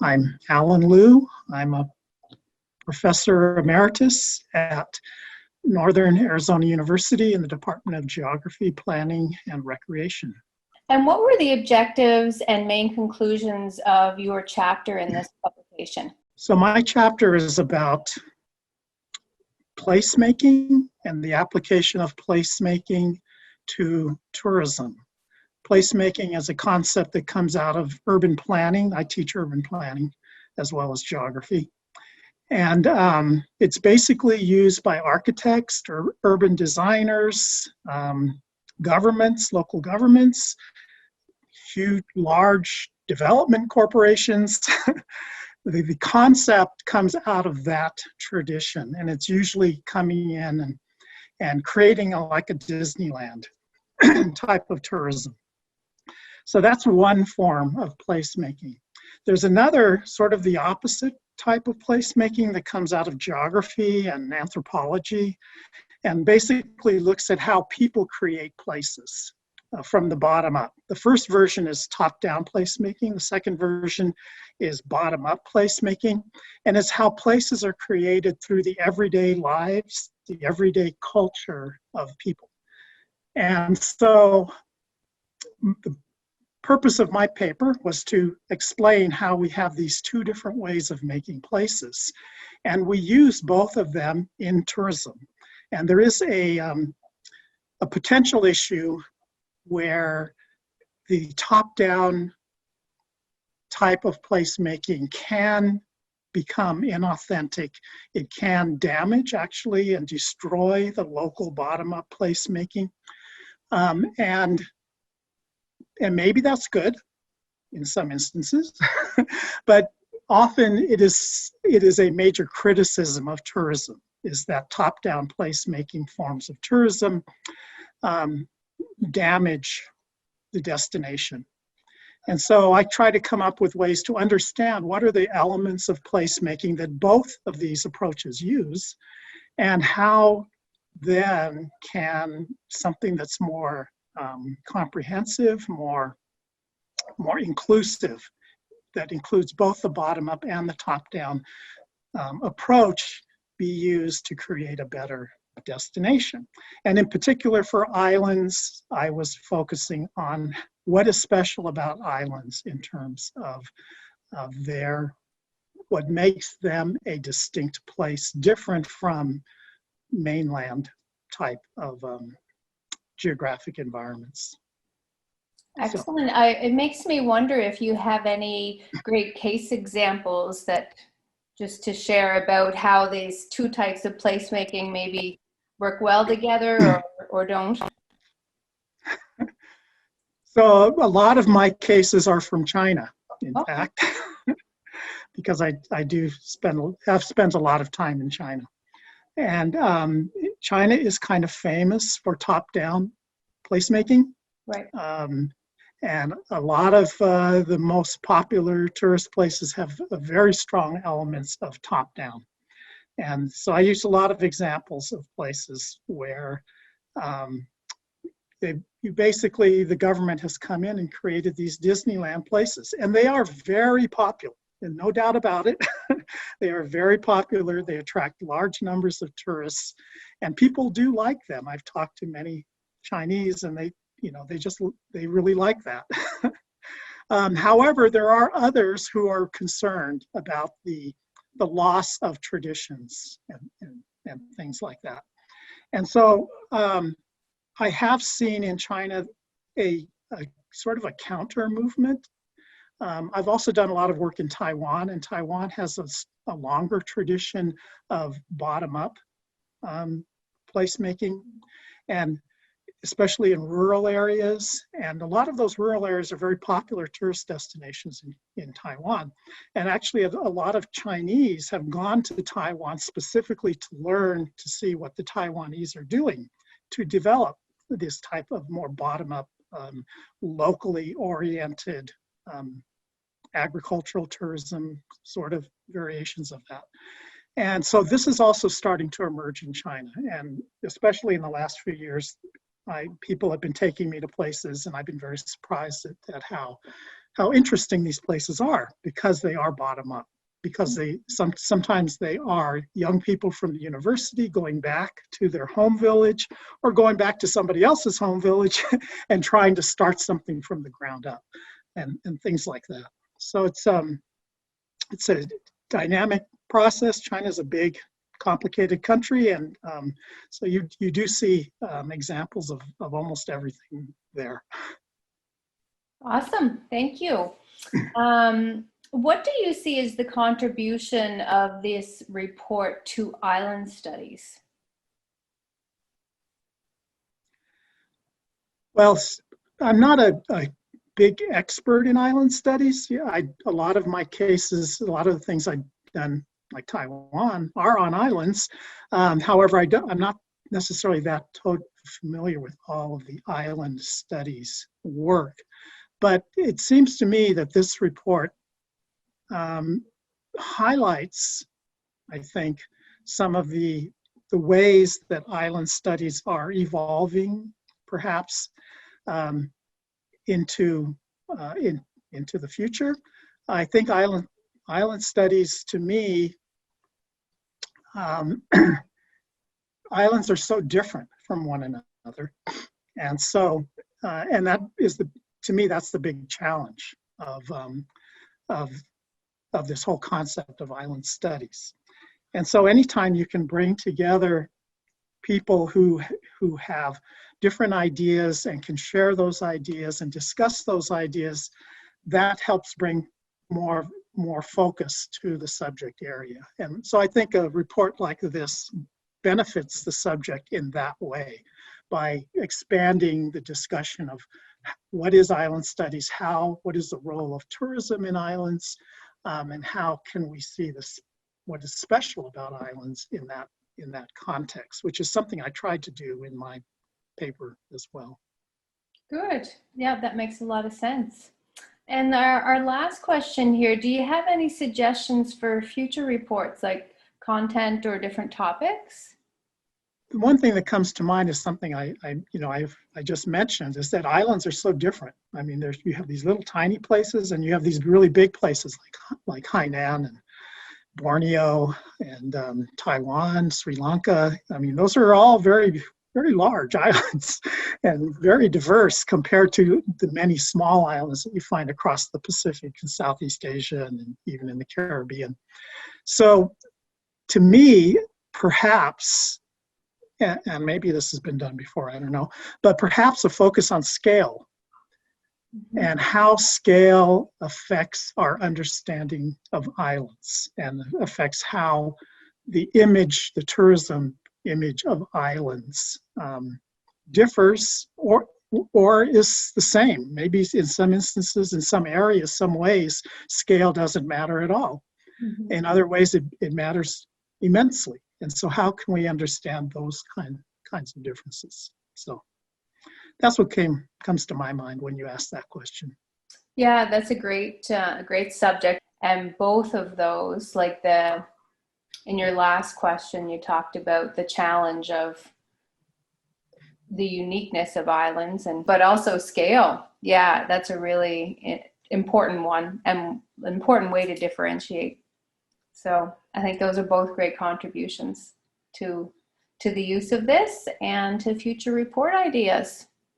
I'm Alan Lew. I'm a Professor Emeritus at Northern Arizona University in the Department of Geography, Planning, and Recreation. And what were the objectives and main conclusions of your chapter in this publication? So my chapter is about placemaking and the application of placemaking to tourism. Placemaking is a concept that comes out of urban planning. I teach urban planning as well as geography. And it's basically used by architects or urban designers, governments, local governments, huge, large development corporations. The concept comes out of that tradition, and it's usually coming in and creating like a Disneyland type of tourism. So that's one form of placemaking. There's another sort of the opposite type of placemaking that comes out of geography and anthropology, and basically looks at how people create places from the bottom up. The first version is top-down placemaking. The second version is bottom-up placemaking, and it's how places are created through the everyday lives, the everyday culture of people. And so the purpose of my paper was to explain how we have these two different ways of making places, and we use both of them in tourism. And there is a potential issue where the top-down type of placemaking can become inauthentic. It can damage actually and destroy the local bottom-up placemaking. And maybe that's good in some instances, but often it is a major criticism of tourism, is that top-down placemaking forms of tourism damage the destination. And so I try to come up with ways to understand what are the elements of placemaking that both of these approaches use, and how then can something that's more comprehensive, more inclusive, that includes both the bottom-up and the top-down approach, be used to create a better destination. And in particular for islands, I was focusing on what is special about islands in terms of what makes them a distinct place, different from mainland type of geographic environments. Excellent. It makes me wonder if you have any great case examples that just to share about how these two types of placemaking maybe work well together or don't. So a lot of my cases are from China, in fact, because I have spent a lot of time in China. And China is kind of famous for top-down placemaking. Right. And a lot of the most popular tourist places have very strong elements of top-down. And so I use a lot of examples of places where the government has come in and created these Disneyland places. And they are very popular. And no doubt about it, they are very popular. They attract large numbers of tourists, and people do like them. I've talked to many Chinese, and they really like that. However, there are others who are concerned about the loss of traditions and things like that. And so I have seen in China a sort of a counter movement. I've also done a lot of work in Taiwan, and Taiwan has a longer tradition of bottom-up placemaking, and especially in rural areas. And a lot of those rural areas are very popular tourist destinations in Taiwan. And actually, a lot of Chinese have gone to Taiwan specifically to learn to see what the Taiwanese are doing to develop this type of more bottom-up, locally oriented agricultural tourism, sort of variations of that. And so this is also starting to emerge in China, and especially in the last few years, people have been taking me to places, and I've been very surprised at how interesting these places are because they are bottom up, because sometimes they are young people from the university going back to their home village or going back to somebody else's home village and trying to start something from the ground up and things like that. So it's a dynamic process. China's a big, complicated country, and so you do see examples of almost everything there. Awesome, thank you. What do you see as the contribution of this report to island studies? Well, I'm not a big expert in island studies. Yeah, a lot of my cases, a lot of the things I've done, like Taiwan, are on islands. However, I'm not necessarily that familiar with all of the island studies work. But it seems to me that this report highlights, I think, some of the ways that island studies are evolving, perhaps, into the future. I think island studies, to me, islands are so different from one another, and so and that is to me, that's the big challenge of this whole concept of island studies. And so anytime you can bring together people who have different ideas and can share those ideas and discuss those ideas, that helps bring more focus to the subject area. And so I think a report like this benefits the subject in that way, by expanding the discussion of what is island studies, what is the role of tourism in islands, and how can we see this, what is special about islands in that context, which is something I tried to do in my paper as well. Good. Yeah, that makes a lot of sense. And our last question here, do you have any suggestions for future reports, like content or different topics? The one thing that comes to mind is something I just mentioned, is that islands are so different. I mean, you have these little tiny places, and you have these really big places like Hainan and Borneo and Taiwan, Sri Lanka. I mean, those are all very, very large islands and very diverse compared to the many small islands that you find across the Pacific and Southeast Asia and even in the Caribbean. So to me, perhaps, and maybe this has been done before, I don't know, but perhaps a focus on scale and how scale affects our understanding of islands and affects how the tourism image of islands differs or is the same. Maybe in some instances, in some areas, some ways, scale doesn't matter at all. Mm-hmm. In other ways, it matters immensely. And so how can we understand those kinds of differences? So that's what comes to my mind when you ask that question. Yeah, that's a great subject. And both of those, like in your last question, you talked about the challenge of the uniqueness of islands, but also scale. Yeah, that's a really important one and important way to differentiate. So I think those are both great contributions to the use of this and to future report ideas.